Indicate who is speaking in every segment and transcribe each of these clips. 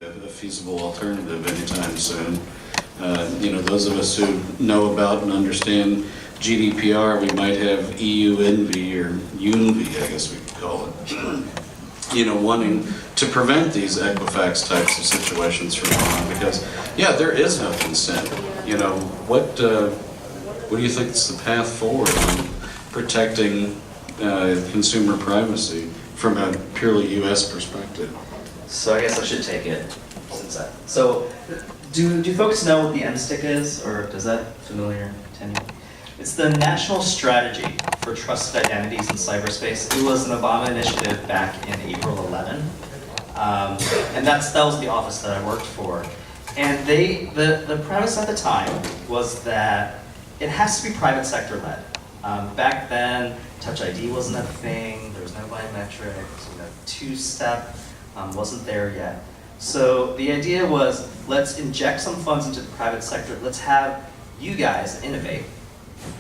Speaker 1: a feasible alternative anytime soon. Those of us who know about and understand GDPR, we might have EU envy or UNVI, I guess we could call it, wanting to prevent these Equifax types of situations from going on because, there is no consent. What do you think is the path forward on protecting consumer privacy from a purely U.S. perspective?
Speaker 2: So I guess I should take it since that. So do folks know what the NSTIC is, or does that familiar to anyone? It's the National Strategy for Trusted Identities in Cyberspace. It was an Obama initiative back in April 11. And that was the office that I worked for. And the premise at the time was that it has to be private sector led. Back then, Touch ID wasn't a thing, there was no biometrics, two-step wasn't there yet. So the idea was, let's inject some funds into the private sector, let's have you guys innovate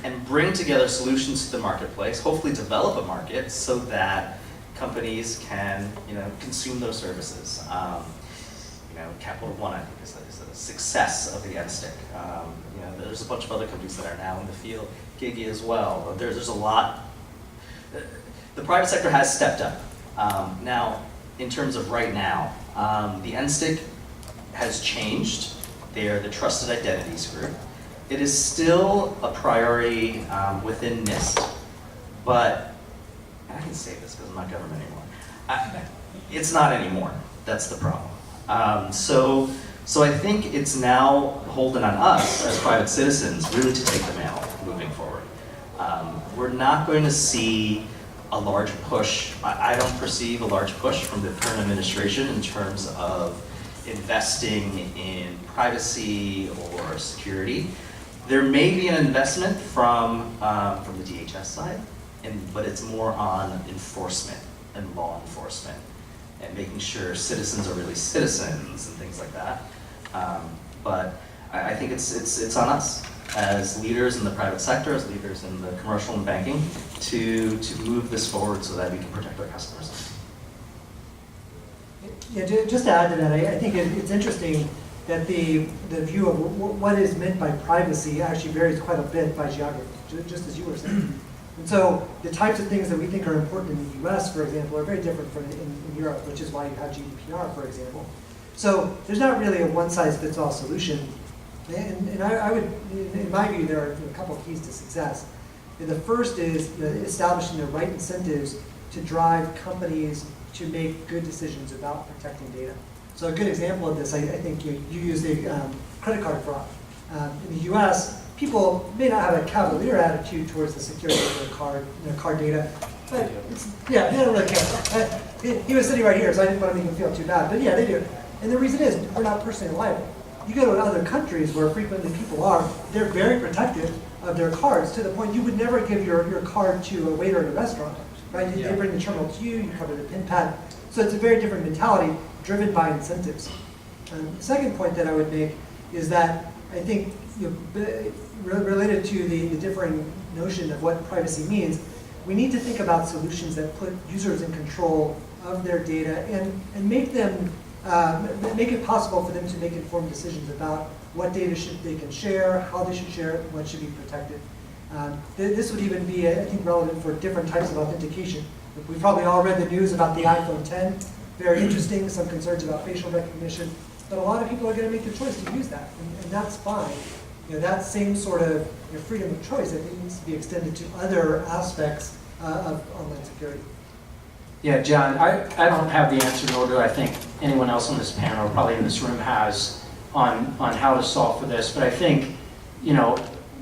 Speaker 2: and bring together solutions to the marketplace, hopefully develop a market so that companies can consume those services. Capital One, I think, is the success of the NSTIC. There's a bunch of other companies that are now in the field, Gigya as well. There's a lot. The private sector has stepped up. Now, in terms of right now, the NSTIC has changed. They are the Trusted Identities Group. It is still a priority within NIST, but, and I can say this because I'm not government anymore, it's not anymore. That's the problem. So I think it's now holding on us as private citizens really to take the mantle moving forward. We're not going to see a large push. I don't perceive a large push from the current administration in terms of investing in privacy or security. There may be an investment from the DHS side, but it's more on enforcement and law enforcement and making sure citizens are really citizens and things like that. But I think it's on us as leaders in the private sector, as leaders in the commercial and banking, to move this forward so that we can protect our customers.
Speaker 3: Yeah, just to add to that, I think it's interesting that the view of what is meant by privacy actually varies quite a bit by geography, just as you were saying. And so the types of things that we think are important in the US, for example, are very different from in Europe, which is why you have GDPR, for example. So there's not really a one-size-fits-all solution. And I would, in my view, there are a couple of keys to success. And the first is establishing the right incentives to drive companies to make good decisions about protecting data. So a good example of this, I think you used a credit card fraud. In the US, people may not have a cavalier attitude towards the security of their card data, but they don't really care. He was sitting right here, so I didn't want to make him feel too bad, but yeah, they do. And the reason is, we're not personally liable. You go to other countries where frequently people are, they're very protective of their cards to the point you would never give your card to a waiter at a restaurant, right? They bring the terminal to you, you cover the PIN pad. So it's a very different mentality driven by incentives. The second point that I would make is that I think related to the differing notion of what privacy means, we need to think about solutions that put users in control of their data and make it possible for them to make informed decisions about what data they can share, how they should share it, what should be protected. This would even be, I think, relevant for different types of authentication. We've probably all read the news about the iPhone 10. Very interesting, some concerns about facial recognition. But a lot of people are going to make the choice to use that, and that's fine. That same sort of freedom of choice, I think, needs to be extended to other aspects of online security.
Speaker 4: Yeah, John, I don't have the answer, nor do I think anyone else on this panel, or probably in this room, has on how to solve for this. But I think,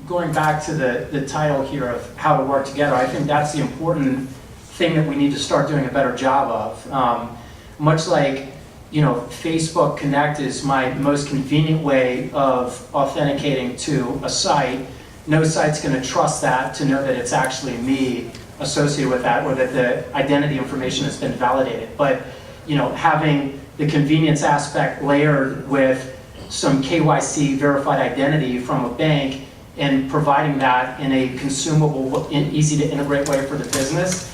Speaker 4: going back to the title here of how to work together, I think that's the important thing that we need to start doing a better job of. Much like, Facebook Connect is my most convenient way of authenticating to a site. No site's going to trust that to know that it's actually me associated with that, or that the identity information has been validated. But having the convenience aspect layered with some KYC verified identity from a bank and providing that in a consumable, easy to integrate way for the business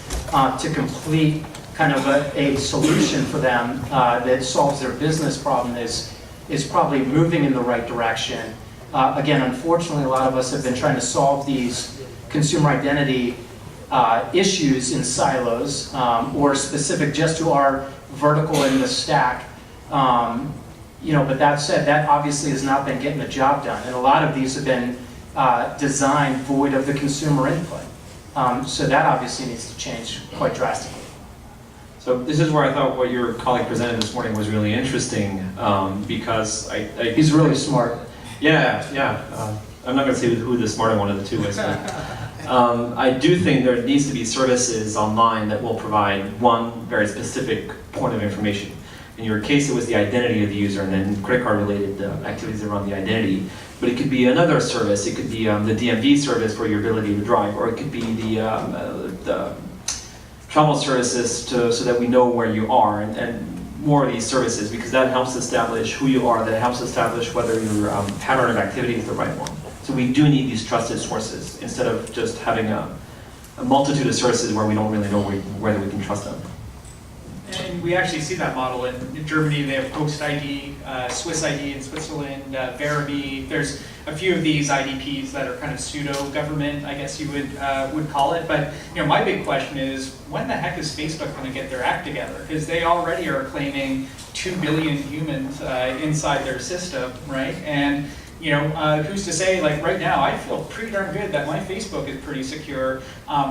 Speaker 4: to complete kind of a solution for them that solves their business problem is probably moving in the right direction. Again, unfortunately, a lot of us have been trying to solve these consumer identity issues in silos or specific just to our vertical in the stack. But that said, that obviously has not been getting the job done. And a lot of these have been designed void of the consumer input. So that obviously needs to change quite drastically.
Speaker 5: So this is where I thought what your colleague presented this morning was really interesting, because
Speaker 4: He's really smart.
Speaker 5: Yeah. I'm not going to say who the smarter one of the two is, but I do think there needs to be services online that will provide one very specific point of information. In your case, it was the identity of the user, and then credit card related activities around the identity. But it could be another service. It could be the DMV service for your ability to drive, or it could be the travel services so that we know where you are, and more of these services, because that helps establish who you are, that helps establish whether your pattern of activity is the right one. So we do need these trusted sources instead of just having a multitude of services where we don't really know whether we can trust them.
Speaker 6: And we actually see that model in Germany. They have Post ID, Swiss ID in Switzerland, Verimi. There's a few of these IDPs that are kind of pseudo-government, I guess you would call it. But my big question is, when the heck is Facebook going to get their act together? Because they already are claiming 2 billion humans inside their system, right? And who's to say, like right now, I feel pretty darn good that my Facebook is pretty secure,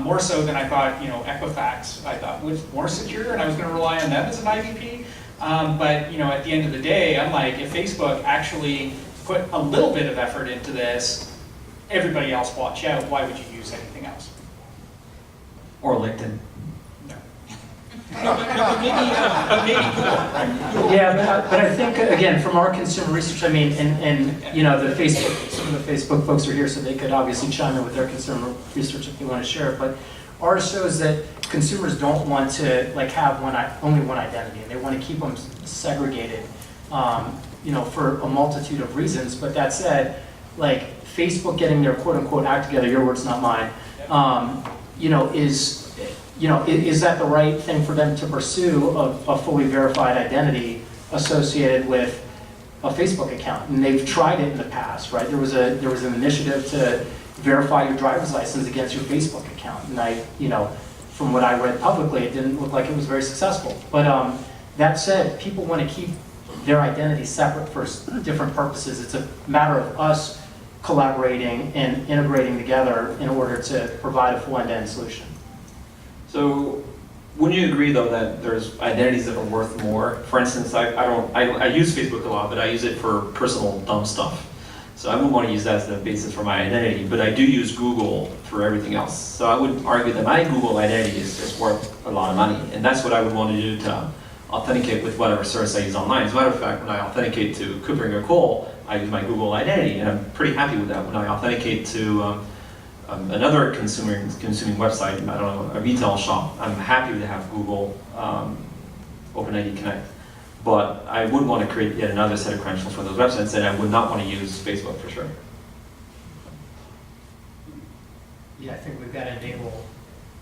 Speaker 6: more so than I thought, Equifax, I thought was more secure, and I was going to rely on them as an IDP. But, at the end of the day, I'm like, if Facebook actually put a little bit of effort into this, everybody else watch out. Why would you use anything else?
Speaker 5: Or LinkedIn.
Speaker 6: Maybe Google.
Speaker 4: Yeah, but I think, again, from our consumer research, I mean, and the Facebook, some of the Facebook folks are here, so they could obviously chime in with their consumer research if they want to share it, but ours shows that consumers don't want to have only one identity, and they want to keep them segregated, for a multitude of reasons. But that said, Facebook getting their quote-unquote act together, your words, not mine, is that the right thing for them to pursue, a fully verified identity associated with a Facebook account? And they've tried it in the past, right? There was an initiative to verify your driver's license against your Facebook account, and from what I read publicly, it didn't look like it was very successful. But that said, people want to keep their identity separate for different purposes. It's a matter of us collaborating and integrating together in order to provide a full end-to-end solution.
Speaker 5: So, wouldn't you agree though that there's identities that are worth more? For instance, I use Facebook a lot, but I use it for personal dumb stuff. So I wouldn't want to use that as the basis for my identity, but I do use Google for everything else. So I would argue that my Google identity is worth a lot of money, and that's what I would want to do to authenticate with whatever service I use online. As a matter of fact, when I authenticate to KuppingerCole, I use my Google identity, and I'm pretty happy with that. When I authenticate to another consuming website, I don't know, a retail shop, I'm happy to have Google OpenID Connect. But I wouldn't want to create yet another set of credentials for those websites, and I would not want to use Facebook for sure.
Speaker 4: Yeah, I think we've got to enable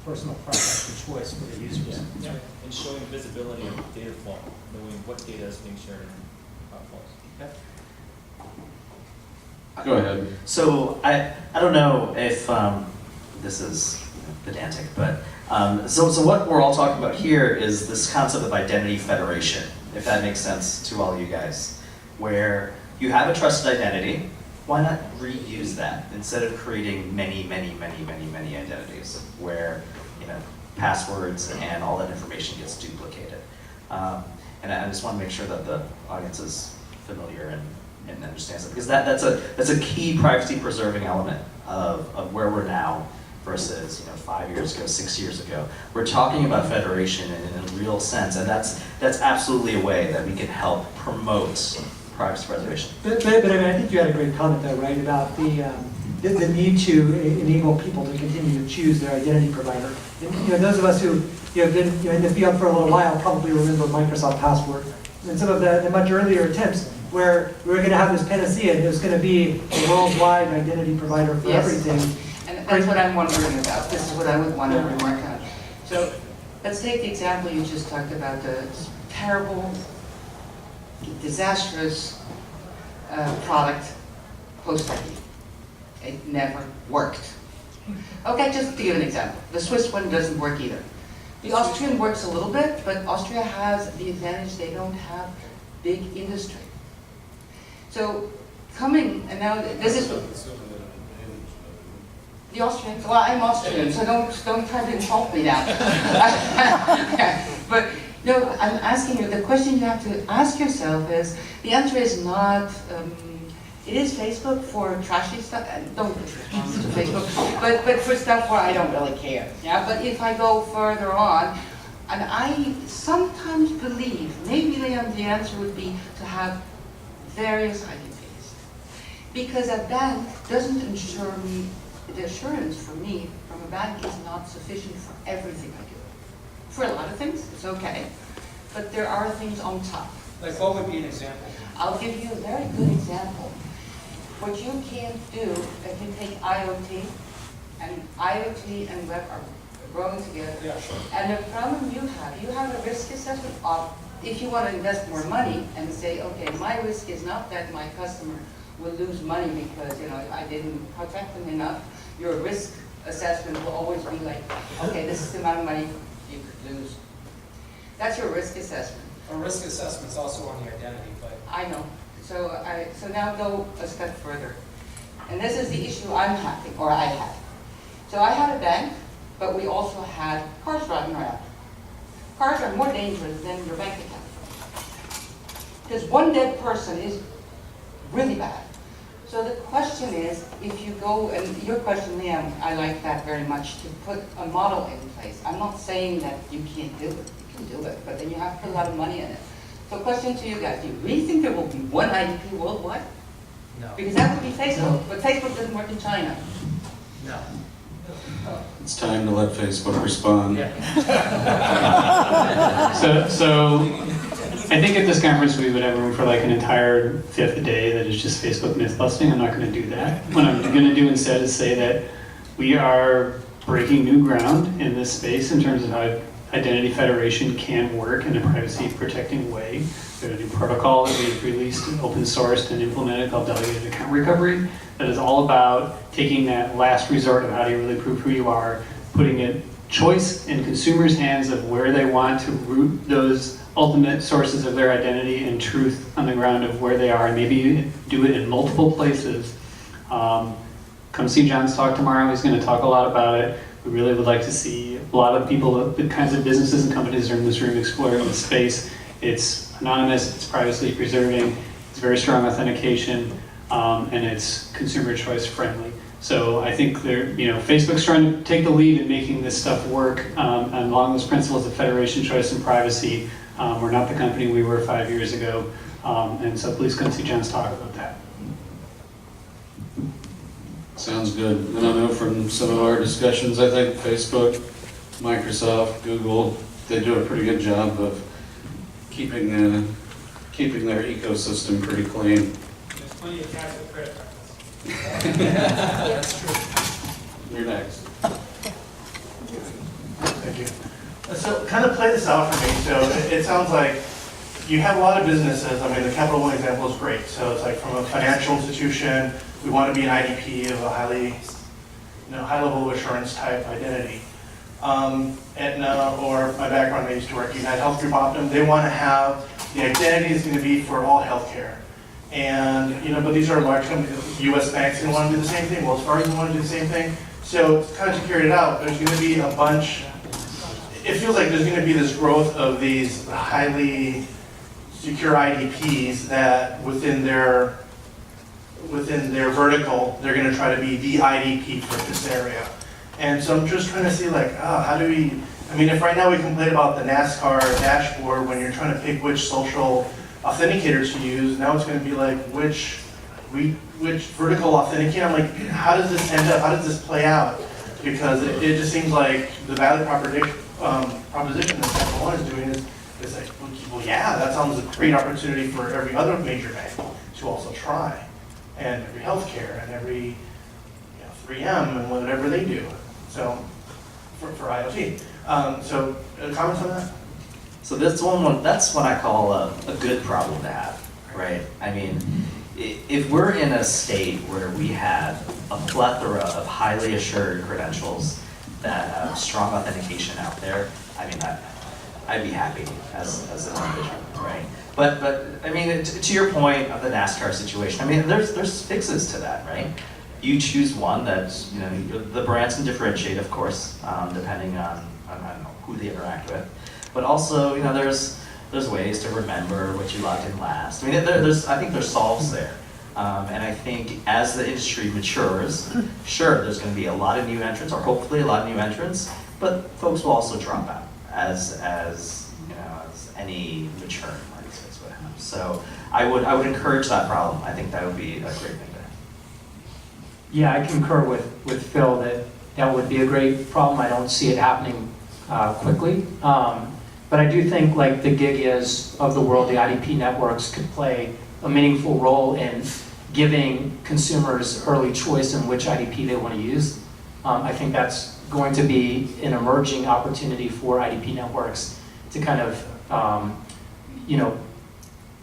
Speaker 4: personal preference and choice for the users.
Speaker 7: Yeah. And showing visibility of data flow, knowing what data is being shared and how it flows.
Speaker 5: Go ahead.
Speaker 2: So I don't know if this is pedantic, but so what we're all talking about here is this concept of identity federation, if that makes sense to all you guys, where you have a trusted identity. Why not reuse that instead of creating many identities where passwords and all that information gets duplicated? And I just want to make sure that the audience is familiar and understands it, because that's a key privacy preserving element of where we're now versus 5 years ago, 6 years ago. We're talking about federation in a real sense, and that's absolutely a way that we can help promote privacy preservation.
Speaker 3: But I mean, I think you had a great comment though, right, about the need to enable people to continue to choose their identity provider. And, those of us who have been in the field for a little while probably remember Microsoft Password and some of the much earlier attempts where we were going to have this panacea and it was going to be a worldwide identity provider for
Speaker 8: Yes.
Speaker 3: everything.
Speaker 8: And that's what I'm wondering about. This is what I would want to remark on.
Speaker 6: So
Speaker 8: let's take the example you just talked about, the terrible, disastrous product, Post ID. It never worked. Okay, just to give an example. The Swiss one doesn't work either. The Austrian works a little bit, but Austria has the advantage they don't have big industry. So coming, and now this is the Austrians. Well, I'm Austrian, so don't try to insult me now. But no, I'm asking you, the question you have to ask yourself is, the answer is not, it is Facebook for trashy stuff, don't respond to Facebook, but for stuff where I don't really care. Yeah, but if I go further on, and I sometimes believe, maybe the answer would be to have various IDPs. Because a bank doesn't ensure me, the assurance for me from a bank is not sufficient for everything I do. For a lot of things, it's okay. But there are things on top.
Speaker 6: Like what would be an example?
Speaker 8: I'll give you a very good example. What you can't do, if you take IoT and web are growing together.
Speaker 6: Yeah, sure.
Speaker 8: And the problem you have a risk assessment of, if you want to invest more money and say, okay, my risk is not that my customer will lose money because, you know, I didn't protect them enough. Your risk assessment will always be like, okay, this is the amount of money you could lose. That's your risk assessment.
Speaker 6: A risk assessment's also on the identity, but.
Speaker 8: I know. So now go a step further. And this is the issue I'm having, or I had. So I had a bank, but we also had cars driving around. Cars are more dangerous than your bank account. Because one dead person is really bad. So the question is, if you go, and your question, Lam, I like that very much, to put a model in place. I'm not saying that you can't do it. You can do it, but then you have to put a lot of money in it. So question to you guys, do you really think there will be one IDP worldwide?
Speaker 6: No.
Speaker 8: Because that would be Facebook, but Facebook doesn't work in China.
Speaker 6: No.
Speaker 1: It's time to let Facebook respond.
Speaker 9: So I think at this conference we would have room for like an entire fifth day that is just Facebook myth busting. I'm not going to do that. What I'm going to do instead is say that we are breaking new ground in this space in terms of how identity federation can work in a privacy protecting way. We have a new protocol that we've released, open sourced and implemented called delegated account recovery that is all about taking that last resort of how do you really prove who you are, putting a choice in consumers' hands of where they want to root those ultimate sources of their identity and truth on the ground of where they are, and maybe do it in multiple places. Come see John's talk tomorrow. He's going to talk a lot about it. We really would like to see a lot of people, the kinds of businesses and companies that are in this room exploring this space. It's anonymous, it's privacy preserving, it's very strong authentication, and it's consumer choice friendly. So I think Facebook's trying to take the lead in making this stuff work along those principles of federation, choice, and privacy. We're not the company we were 5 years ago, and so please come see John's talk about that.
Speaker 1: Sounds good. And I know from some of our discussions, I think Facebook, Microsoft, Google, they do a pretty good job of keeping their ecosystem pretty clean.
Speaker 6: There's plenty of cats with credit cards.
Speaker 1: That's true. You're next.
Speaker 10: Thank you. So kind of play this out for me. So it sounds like you have a lot of businesses. I mean, the Capital One example is great. So it's like from a financial institution, we want to be an IDP of a high level of assurance type identity. Aetna, or my background, I used to work at United Health Group Optum, they want to have, the identity is going to be for all healthcare. And, but these are large companies, US banks going to want to do the same thing, Wells Fargo want to do the same thing. So kind of to carry it out, there's going to be a bunch, it feels like there's going to be this growth of these highly secure IDPs that within their vertical, they're going to try to be the IDP for this area. And so I'm just trying to see how do we, if right now we complain about the NASCAR dashboard when you're trying to pick which social authenticators to use, now it's going to be like which vertical authenticator. I'm like, how does this end up? How does this play out? Because it just seems like the value proposition that Capital One is doing is like, well, yeah, that sounds a great opportunity for every other major bank to also try, and every healthcare and every 3M and whatever they do. So for IoT. So, comments on that?
Speaker 2: So this that's what I call a good problem to have, right? I mean, if we're in a state where we have a plethora of highly assured credentials that have strong authentication out there, I mean, I'd be happy as an individual, right? But I mean, to your point of the NASCAR situation, I mean, there's fixes to that, right? You choose one that, you know, the brands can differentiate, of course, depending on I don't know, who they interact with. But also, you know, there's ways to remember what you logged in last. I mean, I think there's solves there. And I think as the industry matures, sure, there's going to be a lot of new entrants, or hopefully a lot of new entrants, but folks will also drop out as you know, as any mature marketplace would have. So I would encourage that problem. I think that would be a great thing to have.
Speaker 4: Yeah, I concur with Phil that would be a great problem. I don't see it happening quickly. But I do think like the Gigyas of the world, the IDP networks could play a meaningful role in giving consumers early choice in which IDP they want to use. I think that's going to be an emerging opportunity for IDP networks to kind of, you know,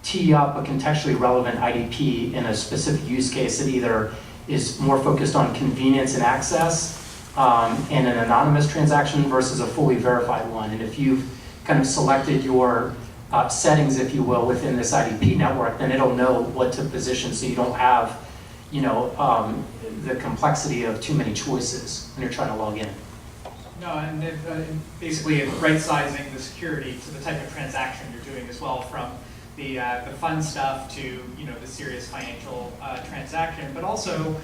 Speaker 4: tee up a contextually relevant IDP in a specific use case that either is more focused on convenience and access and an anonymous transaction versus a fully verified one. And if you've kind of selected your settings, if you will, within this IDP network, then it'll know what to position so you don't have, you know, the complexity of too many choices when you're trying to log in.
Speaker 6: No, and basically right-sizing the security to the type of transaction you're doing as well, from the fun stuff to, you know, the serious financial transaction, but also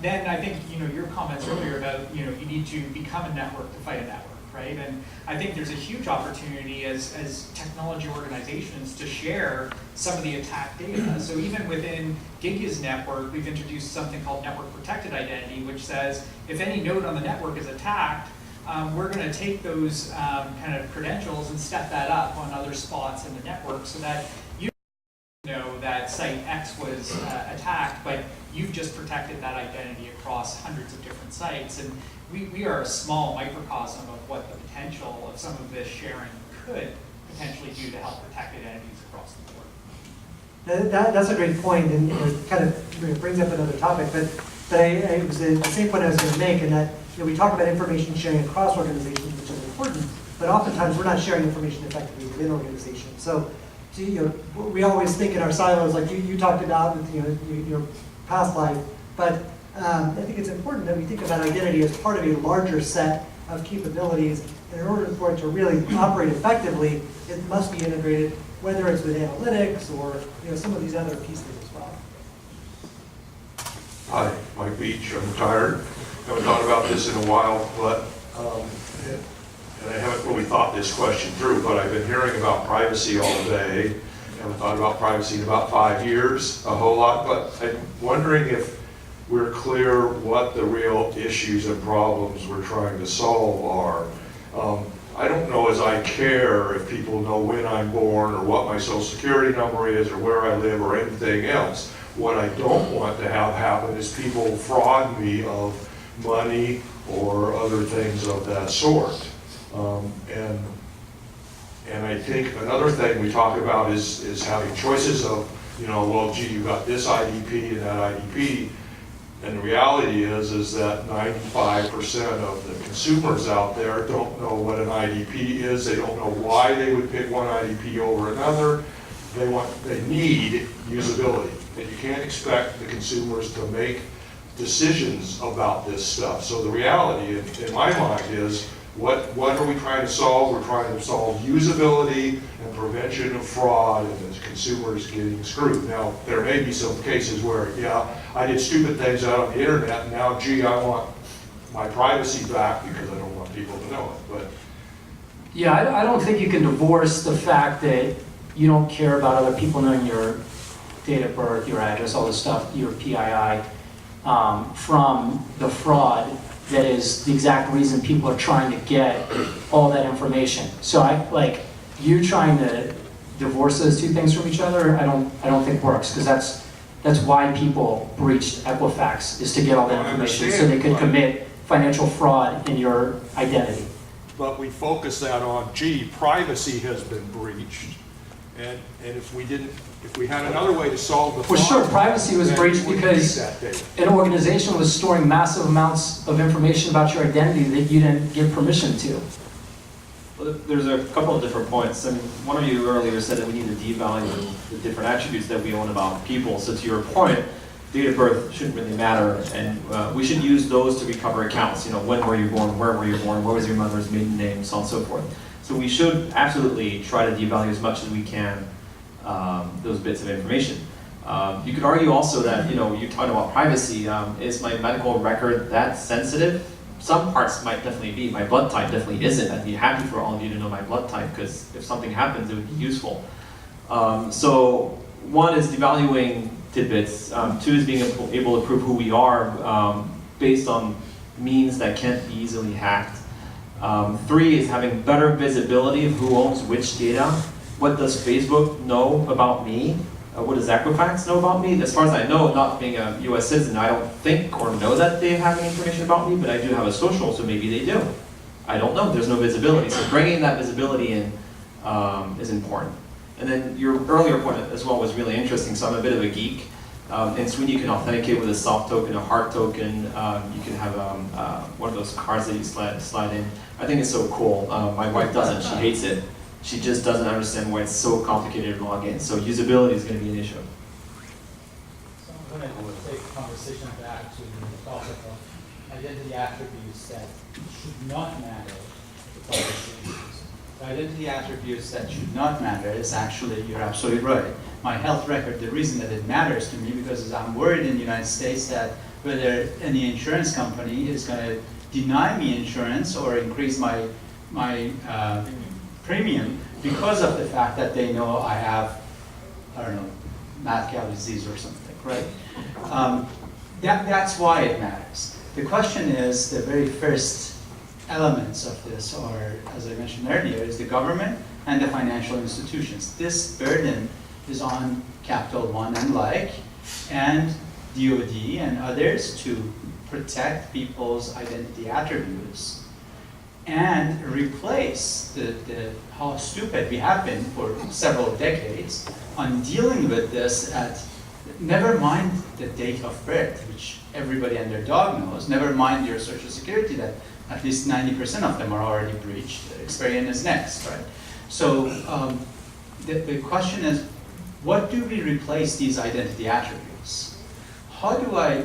Speaker 6: then I think, you know, your comments earlier about, you know, you need to become a network to fight a network. Right? And I think there's a huge opportunity as technology organizations to share some of the attack data. So even within Gigya's network, we've introduced something called network protected identity, which says if any node on the network is attacked, we're going to take those kind of credentials and step that up on other spots in the network so that you know that site X was attacked, but you've just protected that identity across hundreds of different sites. And we are a small microcosm of what the potential of some of this sharing could potentially do to help protect identities across the board.
Speaker 3: That's a great point, and it kind of brings up another topic, but it was the same point I was going to make, in that, you know, we talk about information sharing across organizations, which is important, but oftentimes we're not sharing information effectively within organizations. So you know, we always think in our silos, like you talked about with, you know, your past life, but I think it's important that we think about identity as part of a larger set of capabilities. And in order for it to really operate effectively, it must be integrated, whether it's with analytics or, you know, some of these other pieces as well.
Speaker 11: Hi, Mike Beach. I'm retired. Haven't thought about this in a while, but and I haven't really thought this question through. But I've been hearing about privacy all day. I haven't thought about privacy in about 5 years, a whole lot. But I'm wondering if we're clear what the real issues and problems we're trying to solve are. I don't know as I care if people know when I'm born or what my social security number is or where I live or anything else. What I don't want to have happen is people fraud me of money or other things of that sort. And I think another thing we talk about is having choices of, you know, well, gee, you got this IDP and that IDP. And the reality is that 95% of the consumers out there don't know what an IDP is. They don't know why they would pick one IDP over another. They need usability. And you can't expect the consumers to make decisions about this stuff. So the reality in my mind is, what are we trying to solve? We're trying to solve usability and prevention of fraud and the consumers getting screwed. Now, there may be some cases where, yeah, I did stupid things out on the internet, and now, gee, I want my privacy back because I don't want people to know it. But
Speaker 4: yeah, I don't think you can divorce the fact that you don't care about other people knowing your date of birth, your address, all this stuff, your PII, from the fraud that is the exact reason people are trying to get all that information. So you trying to divorce those two things from each other, I don't think works, because that's why people breached Equifax, is to get all that information so they could commit financial fraud in your identity.
Speaker 11: but we focus that on, gee, privacy has been breached. And if we had another way to solve the problem.
Speaker 4: Well, sure, privacy was
Speaker 11: then
Speaker 4: breached
Speaker 11: we wouldn't
Speaker 4: because
Speaker 11: need that data.
Speaker 4: an organization was storing massive amounts of information about your identity that you didn't give permission to.
Speaker 5: Well, there's a couple of different points. I mean, one of you earlier said that we need to devalue the different attributes that we own about people. So to your point, date of birth shouldn't really matter, and we should use those to recover accounts. You know, when were you born, where were you born, what was your mother's maiden name, so on and so forth. So we should absolutely try to devalue as much as we can those bits of information. You could argue also that, you know, you're talking about privacy. Is my medical record that sensitive? Some parts might definitely be. My blood type definitely isn't. I'd be happy for all of you to know my blood type, because if something happens, it would be useful. So one is devaluing tidbits. Two is being able to prove who we are based on means that can't be easily hacked. Three is having better visibility of who owns which data. What does Facebook know about me? What does Equifax know about me? As far as I know, not being a US citizen, I don't think or know that they have any information about me, but I do have a social, so maybe they do. I don't know, there's no visibility. So bringing that visibility in is important. And then your earlier point as well was really interesting, so I'm a bit of a geek. In Sweden you can authenticate with a soft token, a hard token. You can have one of those cards that you slide in. I think it's so cool. My wife doesn't, she hates it. She just doesn't understand why it's so complicated to log in. So usability is going to be an issue.
Speaker 12: So I'm going to take the conversation back to the topic of identity attributes that should not matter to privacy issues. The identity attributes that should not matter is actually, you're absolutely right. My health record, the reason that it matters to me, because I'm worried in the United States that whether any insurance company is going to deny me insurance or increase my premium because of the fact that they know I have, I don't know, mad cow disease or something, right? That's why it matters. The question is, the very first elements of this are, as I mentioned earlier, is the government and the financial institutions. This burden is on Capital One and like, and DoD and others to protect people's identity attributes and replace how stupid we have been for several decades on dealing with this at, never mind the date of birth, which everybody and their dog knows, never mind your social security that at least 90% of them are already breached. Experian is next, right? So the question is, what do we replace these identity attributes? How do I,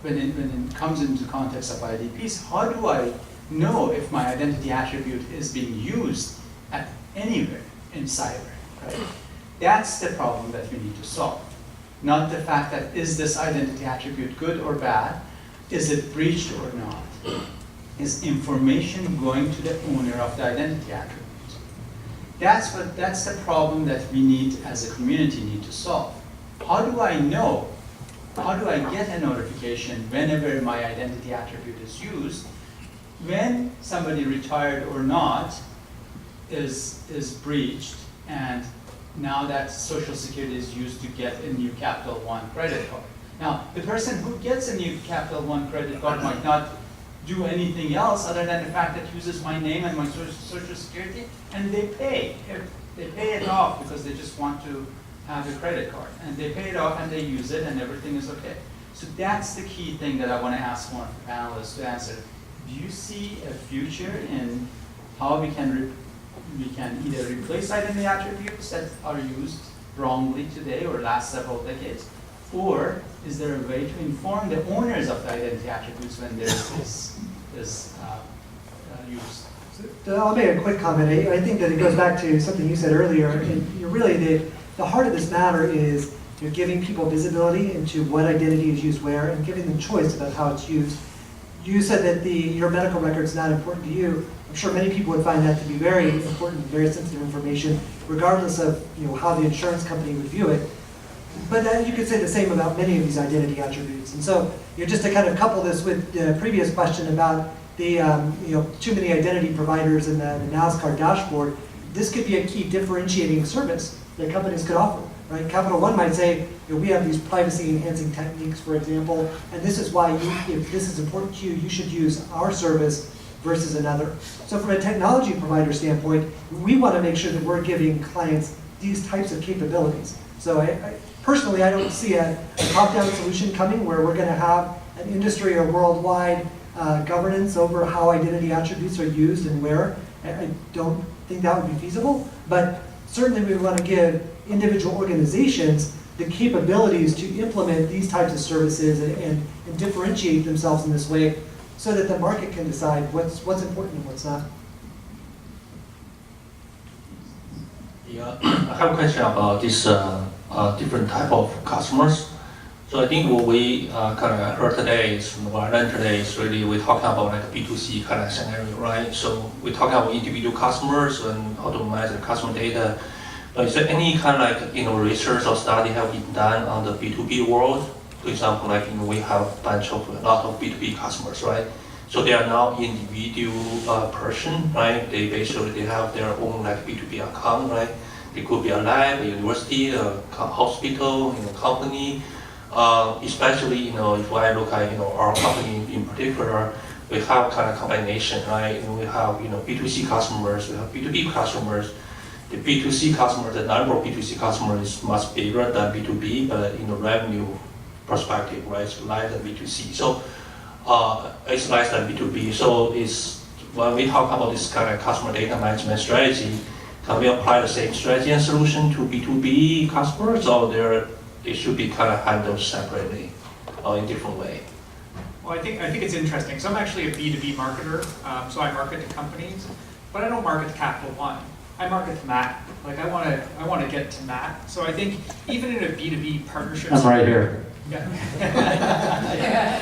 Speaker 12: when it comes into the context of IDPs, how do I know if my identity attribute is being used at anywhere in cyber, right? That's the problem that we need to solve. Not the fact that, is this identity attribute good or bad? Is it breached or not? Is information going to the owner of the identity attribute? That's the problem that we need, as a community, need to solve. How do I know? How do I get a notification whenever my identity attribute is used? When somebody, retired or not, is breached, and now that Social Security is used to get a new Capital One credit card. Now, the person who gets a new Capital One credit card might not do anything else other than the fact that it uses my name and my Social Security, and they pay. They pay it off because they just want to have a credit card, and they pay it off and they use it, and everything is okay. So that's the key thing that I want to ask one of the panelists to answer. Do you see a future in how we can either replace identity attributes that are used wrongly today or last several decades, or is there a way to inform the owners of the identity attributes when this is used?
Speaker 3: So I'll make a quick comment. I think that it goes back to something you said earlier, and really the heart of this matter is giving people visibility into what identity is used where and giving them choice about how it's used. You said that your medical record is not important to you. I'm sure many people would find that to be very important, very sensitive information, regardless of how the insurance company would view it. But you could say the same about many of these identity attributes. And so, just to kind of couple this with the previous question about the too many identity providers in the NASCAR dashboard, this could be a key differentiating service that companies could offer. Right? Capital One might say, we have these privacy-enhancing techniques, for example, and this is why, if this is important to you, you should use our service versus another. So from a technology provider standpoint, we want to make sure that we're giving clients these types of capabilities. So personally, I don't see a top-down solution coming where we're going to have an industry or worldwide governance over how identity attributes are used and where. I don't think that would be feasible, but certainly we want to give individual organizations the capabilities to implement these types of services and differentiate themselves in this way so that the market can decide what's important and what's not.
Speaker 13: Yeah, I have a question about this different type of customers. So I think what we kind of heard today is, what I learned today is really we're talking about like a B2C kind of scenario, right? So we're talking about individual customers and how to manage the customer data. But is there any kind of like, research or study have been done on the B2B world? For example, like, we have a lot of B2B customers, right? So they are now individual person, right? They basically have their own like B2B account, right? It could be a lab, a university, a hospital, company. Especially, if I look at, our company in particular, we have kind of combination, right? We have, B2C customers, we have B2B customers. The B2C customers, the number of B2C customers is much bigger than B2B, but in the revenue perspective, right, it's less than B2C. So it's less than B2B. So when we talk about this kind of customer data management strategy, can we apply the same strategy and solution to B2B customers, or they should be kind of handled separately or in a different way?
Speaker 6: Well, I think it's interesting. So I'm actually a B2B marketer, so I market to companies, but I don't market to Capital One. I market to Matt. Like I want to get to Matt. So I think even in a B2B partnership.
Speaker 4: I'm right here.
Speaker 6: Yeah.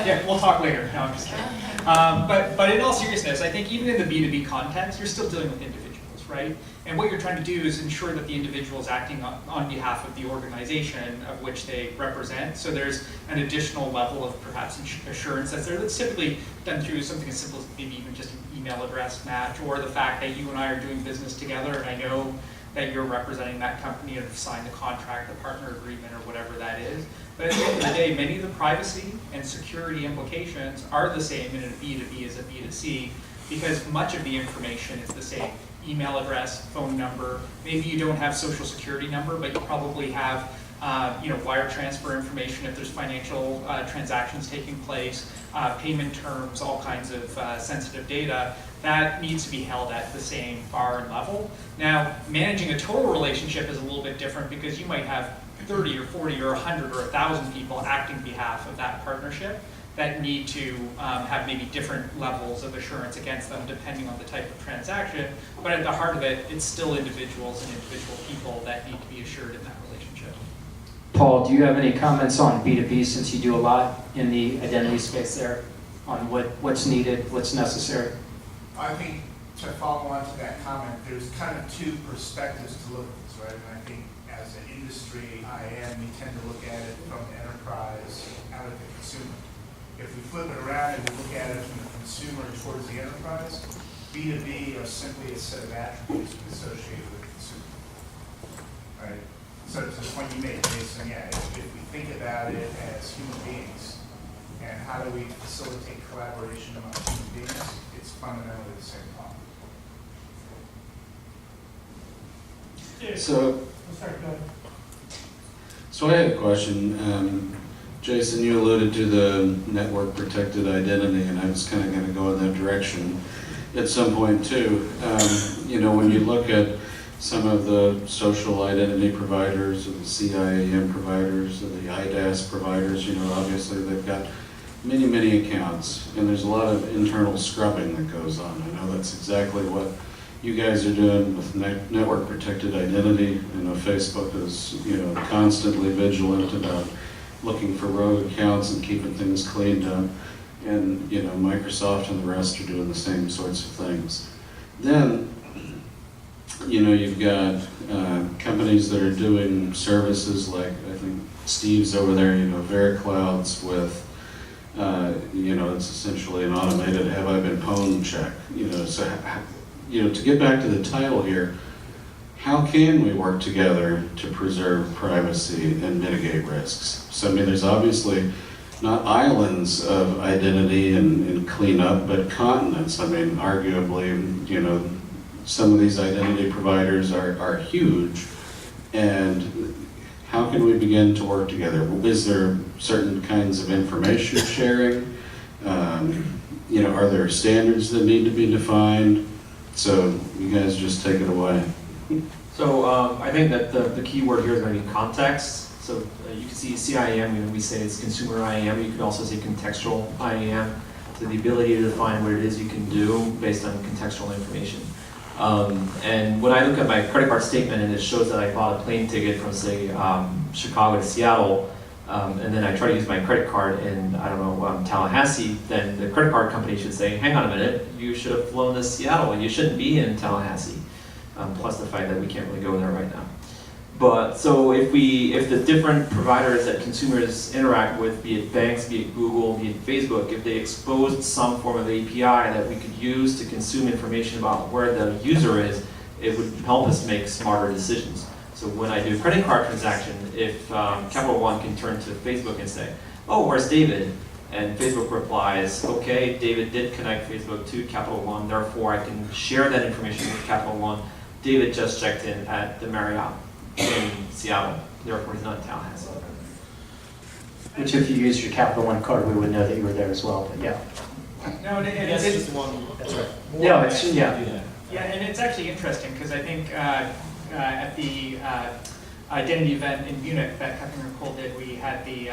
Speaker 6: Yeah, we'll talk later. No, I'm just kidding. But in all seriousness, I think even in the B2B context, you're still dealing with individuals, right? And what you're trying to do is ensure that the individual is acting on behalf of the organization of which they represent. So there's an additional level of perhaps assurance that's there that's typically done through something as simple as maybe even just an email address match, or the fact that you and I are doing business together and I know that you're representing that company and have signed the contract, the partner agreement, or whatever that is. But at the end of the day, many of the privacy and security implications are the same in a B2B as a B2C, because much of the information is the same. Email address, phone number, maybe you don't have social security number, but you probably have wire transfer information if there's financial transactions taking place, payment terms, all kinds of sensitive data. That needs to be held at the same bar and level. Now, managing a total relationship is a little bit different because you might have 30 or 40 or 100 or 1,000 people acting on behalf of that partnership that need to have maybe different levels of assurance against them depending on the type of transaction. But at the heart of it, it's still individuals and individual people that need to be assured in that relationship.
Speaker 4: Paul, do you have any comments on B2B, since you do a lot in the identity space there, on what's needed, what's necessary?
Speaker 14: I think to follow on to that comment, there's kind of two perspectives to look at this, right? And I think as an industry, we tend to look at it from the enterprise out of the consumer. If we flip it around and we look at it from the consumer towards the enterprise, B2B are simply a set of attributes associated with the consumer, right? So to the point you made, Jason, yeah, if we think about it as human beings, and how do we facilitate collaboration among human beings, it's fundamentally the same problem.
Speaker 1: So I had a question. Jason, you alluded to the network protected identity, and I was kind of going to go in that direction at some point too. When you look at some of the social identity providers, or the CIAM providers, or the IDaaS providers, obviously they've got many, many accounts, and there's a lot of internal scrubbing that goes on. I know that's exactly what you guys are doing with network protected identity. I know Facebook is, constantly vigilant about looking for rogue accounts and keeping things cleaned up. And, Microsoft and the rest are doing the same sorts of things. Then, you've got companies that are doing services like, I think Steve's over there, VeriClouds with, it's essentially an automated have I been pwned check. To get back to the title here, how can we work together to preserve privacy and mitigate risks? So, there's obviously not islands of identity and cleanup, but continents. I mean, arguably, you know, some of these identity providers are huge, and how can we begin to work together? Is there certain kinds of information sharing? You know, are there standards that need to be defined? So you guys just take it away.
Speaker 5: So I think that the key word here is going to be context. So you can see CIAM, you know, we say it's consumer IAM. You could also say contextual IAM. So the ability to define what it is you can do based on contextual information. And when I look at my credit card statement and it shows that I bought a plane ticket from, say, Chicago to Seattle, and then I try to use my credit card in, I don't know, Tallahassee, then the credit card company should say, hang on a minute, you should have flown to Seattle and you shouldn't be in Tallahassee. Plus the fact that we can't really go there right now. But so if the different providers that consumers interact with, be it banks, be it Google, be it Facebook, if they exposed some form of API that we could use to consume information about where the user is, it would help us make smarter decisions. So when I do a credit card transaction, if Capital One can turn to Facebook and say, oh, where's David? And Facebook replies, okay, David did connect Facebook to Capital One, therefore I can share that information with Capital One. David just checked in at the Marriott in Seattle, therefore he's not in Tallahassee.
Speaker 4: Which if you used your Capital One card, we would know that you were there as well, but yeah.
Speaker 6: No, and
Speaker 7: That's
Speaker 6: it's,
Speaker 7: just one. That's right.
Speaker 4: Yeah, it's, yeah.
Speaker 6: yeah, and it's actually interesting because I think at the identity event in Munich that KuppingerCole did, we had the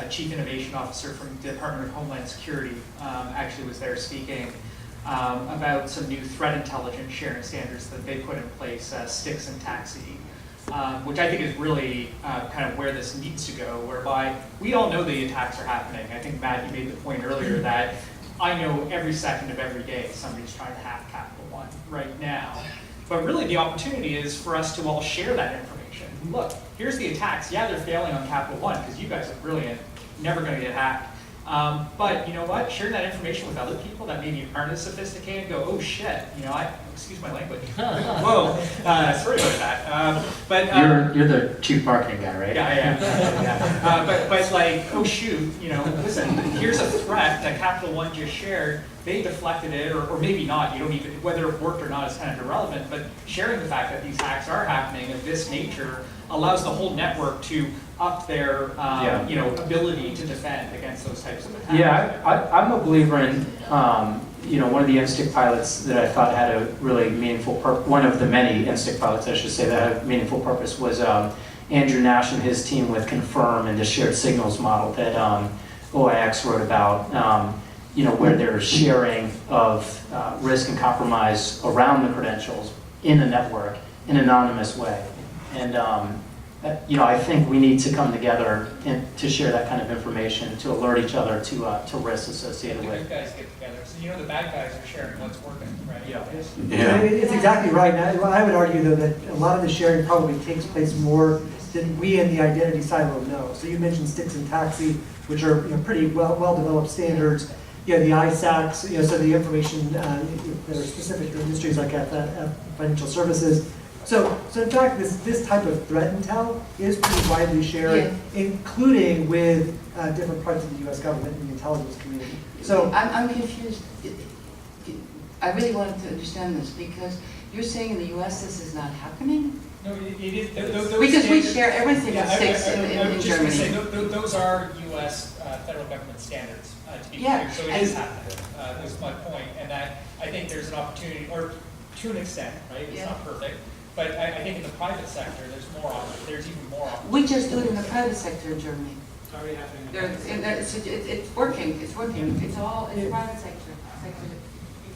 Speaker 6: Chief Innovation Officer from the Department of Homeland Security actually was there speaking about some new threat intelligence sharing standards that they put in place, STIX and TAXI, which I think is really kind of where this needs to go, whereby we all know the attacks are happening. I think, Matt, you made the point earlier that I know every second of every day somebody's trying to hack Capital One right now. But really the opportunity is for us to all share that information. Look, here's the attacks. Yeah, they're failing on Capital One because you guys are brilliant, never going to get hacked. But you know what? Share that information with other people that maybe aren't as sophisticated. Go, oh shit, you know, excuse my language. Whoa, sorry about that. But
Speaker 4: You're the chief marketing guy, right?
Speaker 6: yeah, yeah. But like, oh shoot, you know, listen, here's a threat that Capital One just shared. They deflected it, or maybe not. You don't even, whether it worked or not is kind of irrelevant. But sharing the fact that these hacks are happening of this nature allows the whole network to up their you know, ability to defend against those types of attacks.
Speaker 4: Yeah, I'm a believer in, you know, one of the NSTIC pilots that I thought had a really meaningful one of the many NSTIC pilots, I should say, that had a meaningful purpose was Andrew Nash and his team with Confirm and the shared signals model that OIX wrote about, you know, where there's sharing of risk and compromise around the credentials in a network in an anonymous way. And you know, I think we need to come together and to share that kind of information, to alert each other to risks associated
Speaker 6: The
Speaker 4: with.
Speaker 6: good guys get together, so you know the bad guys are sharing what's working, right?
Speaker 4: Yeah.
Speaker 1: Yeah.
Speaker 3: It's exactly right. And I would argue, though, that a lot of the sharing probably takes place more than we in the identity silo know. So you mentioned STIX and TAXI, which are, you know, pretty well-developed standards. You know, the ISACs, you know, so the information that are specific to industries like financial services. So in fact, this type of threat intel is pretty widely shared, including with different parts of the U.S. government and the intelligence community. So
Speaker 8: I'm confused. I really wanted to understand this because you're saying in the U.S. this is not happening?
Speaker 6: No, it is. Those
Speaker 8: Because we
Speaker 6: standards-
Speaker 8: share everything with
Speaker 6: I
Speaker 8: STIX
Speaker 6: was
Speaker 8: in
Speaker 6: just gonna say,
Speaker 8: Germany.
Speaker 6: those are U.S. Federal government standards, to be
Speaker 8: Yeah,
Speaker 6: clear. So it is happening. Is my point, and that I think there's an opportunity, or to an extent, right? It's
Speaker 8: Yeah.
Speaker 6: not perfect, but I think in the private sector, there's even more opportunity.
Speaker 8: We just do it in the private sector in Germany.
Speaker 6: It's already happening.
Speaker 8: It's working. It's private sector.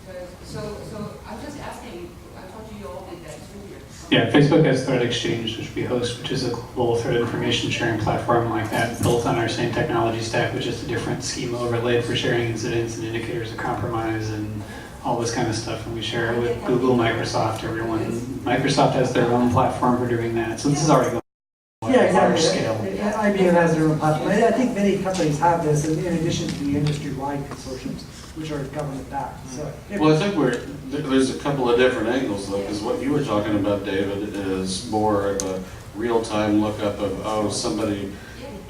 Speaker 8: Because, so I'm just asking, I thought you all did that too here.
Speaker 9: Yeah, Facebook has Threat Exchange, which we host, which is a global threat information sharing platform like that, built on our same technology stack, with just a different schema overlaid for sharing incidents and indicators of compromise and all this kind of stuff. And we share it with Google, Microsoft, everyone. Microsoft has their own platform for doing that. So this is already going on
Speaker 3: yeah,
Speaker 9: a large
Speaker 3: exactly.
Speaker 9: scale.
Speaker 3: IBM has their own platform. I think many companies have this in addition to the industry-wide consortiums, which are government-backed. So,
Speaker 1: Well, I think there's a couple of different angles though, because what you were talking about, David, is more of a real-time lookup of, oh, somebody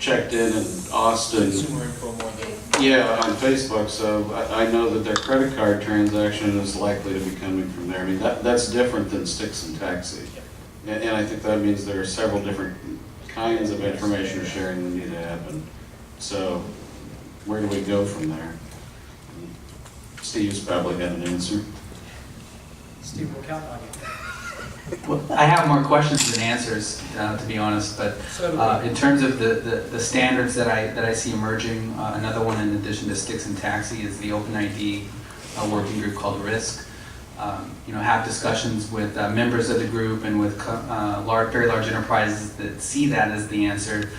Speaker 1: checked in Austin.
Speaker 7: Consumer info more than.
Speaker 1: Yeah, on Facebook, so I know that their credit card transaction is likely to be coming from there. I mean, that's different than Sticks and Taxi. And I think that means there are several different kinds of information sharing that need to happen. So where do we go from there? Steve's probably got an answer.
Speaker 6: Steve, we'll count on you.
Speaker 12: Well, I have more questions than answers, to be honest, but in terms of the standards that I see emerging, another one in addition to Sticks and Taxi is the OpenID working group called RISC. Have discussions with members of the group and with very large enterprises that see that as the answer.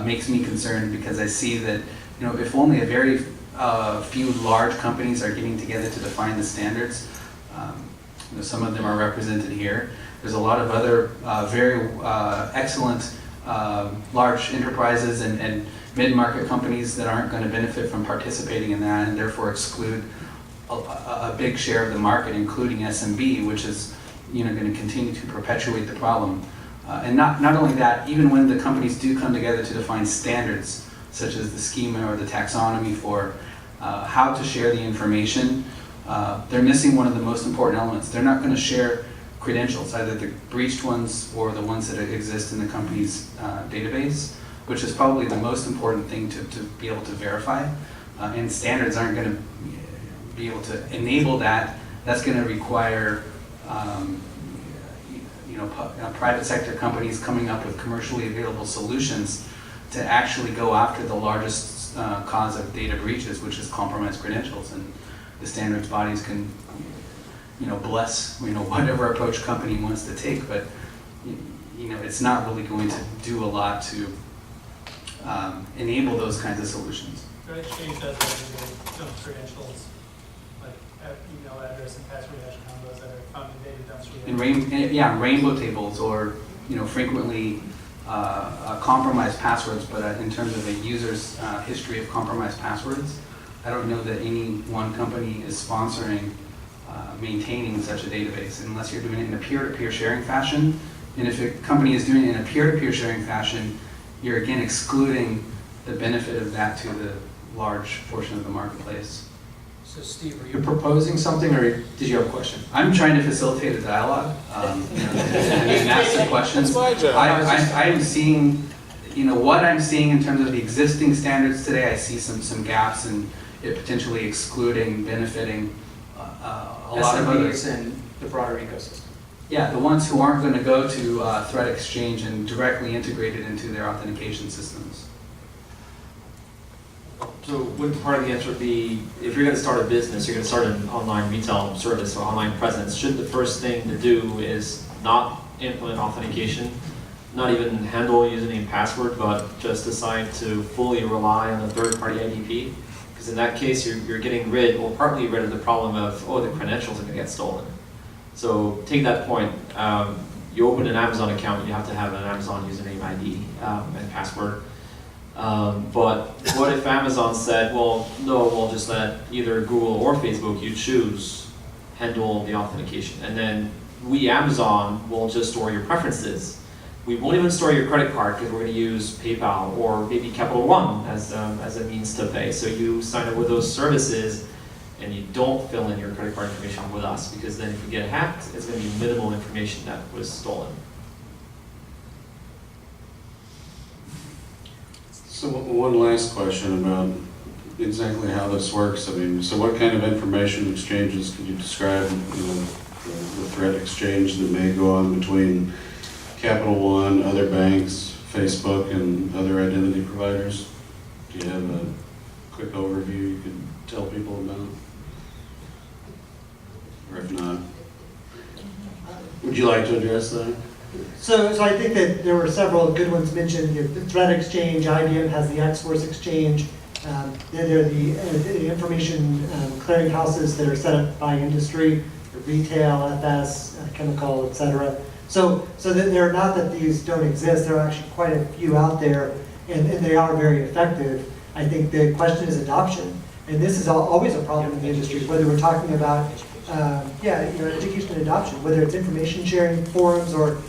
Speaker 12: Makes me concerned because I see that if only a very few large companies are getting together to define the standards, some of them are represented here. There's a lot of other very excellent large enterprises and mid-market companies that aren't going to benefit from participating in that and therefore exclude a big share of the market, including SMB, which is going to continue to perpetuate the problem. And not only that, even when the companies do come together to define standards, such as the schema or the taxonomy for how to share the information, they're missing one of the most important elements. They're not going to share credentials, either the breached ones or the ones that exist in the company's database, which is probably the most important thing to be able to verify. And standards aren't going to be able to enable that. That's going to require private sector companies coming up with commercially available solutions to actually go after the largest cause of data breaches, which is compromised credentials. And the standards bodies can bless whatever approach company wants to take, but it's not really going to do a lot to enable those kinds of solutions.
Speaker 15: Your exchange does regulate credentials, like email address and password hash combos that are found in data dumps.
Speaker 12: Rainbow tables or frequently compromised passwords, but in terms of a user's history of compromised passwords, I don't know that any one company is sponsoring maintaining such a database unless you're doing it in a peer-to-peer sharing fashion. And if a company is doing it in a peer-to-peer sharing fashion, you're again excluding the benefit of that to the large portion of the marketplace.
Speaker 4: So Steve, are you proposing something or did you have a question?
Speaker 12: I'm trying to facilitate a dialogue and ask some questions.
Speaker 1: That's my job.
Speaker 12: I'm seeing, what I'm seeing in terms of the existing standards today, I see some gaps in it potentially excluding, benefiting a lot of others.
Speaker 4: in the broader ecosystem.
Speaker 12: Yeah, the ones who aren't going to go to Threat Exchange and directly integrate it into their authentication systems.
Speaker 5: So would part of the answer would be, if you're going to start a business, you're going to start an online retail service or online presence, should the first thing to do is not implement authentication, not even handle username and password, but just decide to fully rely on a third-party IDP? Because in that case, you're getting partly rid of the problem of, the credentials are going to get stolen. So take that point, you open an Amazon account, you have to have an Amazon username ID and password. But what if Amazon said, well, no, we'll just let either Google or Facebook, you choose, handle the authentication. And then we, Amazon, will just store your preferences. We won't even store your credit card because we're going to use PayPal or maybe Capital One as a means to pay. So you sign up with those services and you don't fill in your credit card information with us, because then if you get hacked, it's going to be minimal information that was stolen.
Speaker 1: So one last question about exactly how this works. I mean, so what kind of information exchanges could you describe, the threat exchange that may go on between Capital One, other banks, Facebook, and other identity providers? Do you have a quick overview you could tell people about? Or if not, would you like to address that?
Speaker 3: So I think that there were several good ones mentioned. The Threat Exchange, IBM has the X-Force Exchange. They're the information clearinghouses that are set up by industry, retail, FS, chemical, et cetera. So they're not that these don't exist. There are actually quite a few out there, and they are very effective. I think the question is adoption. And this is always a problem in the industry, whether we're talking about education and adoption, whether it's information sharing forums or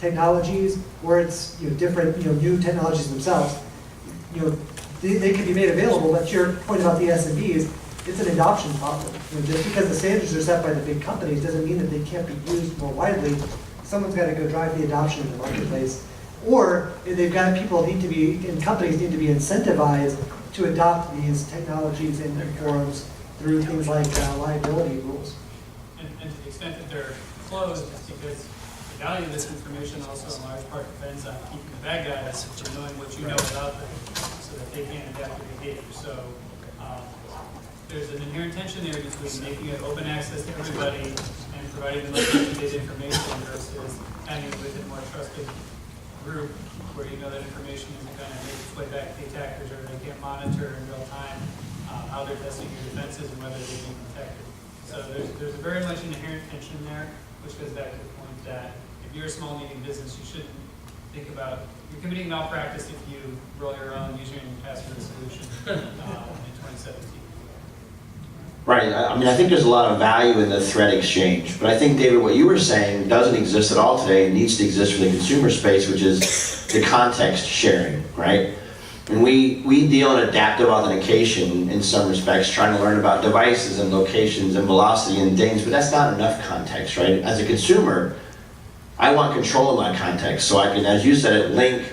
Speaker 3: technologies, or it's, different, new technologies themselves, they can be made available, but to your point about the SMBs, it's an adoption problem. Just because the standards are set by the big companies doesn't mean that they can't be used more widely. Someone's got to go drive the adoption in the marketplace. Or they've got people and companies need to be incentivized to adopt these technologies and forums through things like liability rules.
Speaker 15: And to the extent that they're closed, it's because the value of this information also in large part depends on keeping the bad guys from knowing what you know about them so that they can't adapt their behavior. So there's an inherent tension there between making it open access to everybody and providing them with up-to-date information versus having it within a more trusted group where you know that information isn't going to make its way back to the attackers, or they can't monitor in real time how they're testing your defenses and whether they're being protected. So there's a very much inherent tension there, which goes back to the point that if you're a small medium business, you shouldn't think about, you're committing malpractice if you roll your own user and password solution in 2017.
Speaker 16: Right, I mean, I think there's a lot of value in the threat exchange, but I think, David, what you were saying doesn't exist at all today. It needs to exist for the consumer space, which is the context sharing, right? And we deal in adaptive authentication in some respects, trying to learn about devices and locations and velocity and things, but that's not enough context, right? As a consumer, I want control of my context, so I can, as you said, link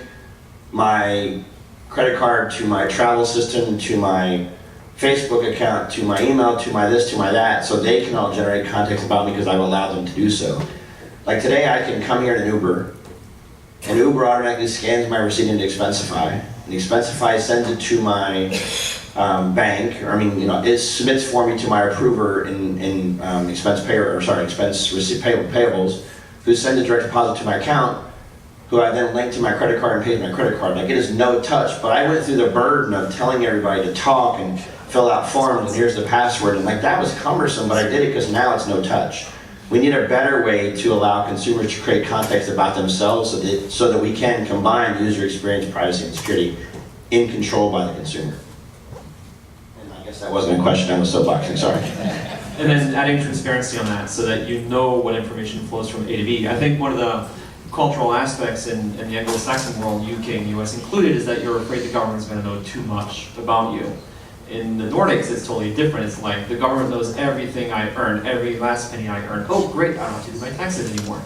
Speaker 16: my credit card to my travel system, to my Facebook account, to my email, to my this, to my that, so they can all generate context about me because I've allowed them to do so. Like today, I can come here in an Uber, and Uber automatically scans my receipt into Expensify, and Expensify sends it to my bank, or it submits for me to my approver in expense receipt payables, who sends a direct deposit to my account, who I then link to my credit card and pays my credit card. Like, it is no touch, but I went through the burden of telling everybody to talk and fill out forms and here's the password, and that was cumbersome, but I did it because now it's no touch. We need a better way to allow consumers to create context about themselves so that we can combine user experience, privacy, and security in control by the consumer. And I guess that wasn't a question, I was soapboxing, sorry.
Speaker 5: And then adding transparency on that so that you know what information flows from A to B. I think one of the cultural aspects in the Anglo-Saxon world, UK and US included, is that you're afraid the government's going to know too much about you. In the Nordics, it's totally different. It's like the government knows everything I earn, every last penny I earn. Oh, great! I don't have to do my taxes anymore.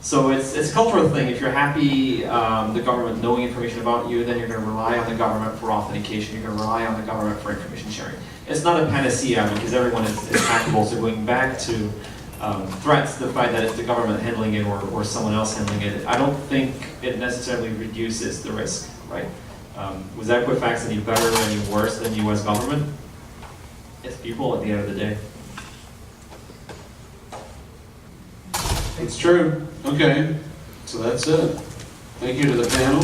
Speaker 5: So it's a cultural thing. If you're happy, the government knowing information about you, then you're going to rely on the government for authentication. You're going to rely on the government for information sharing. It's not a panacea because everyone is hackable. So going back to threats, the fact that it's the government handling it or someone else handling it, I don't think it necessarily reduces the risk, right? Was Equifax any better or any worse than U.S. government? It's people at the end of the day.
Speaker 1: It's true. Okay, so that's it. Thank you to the panel.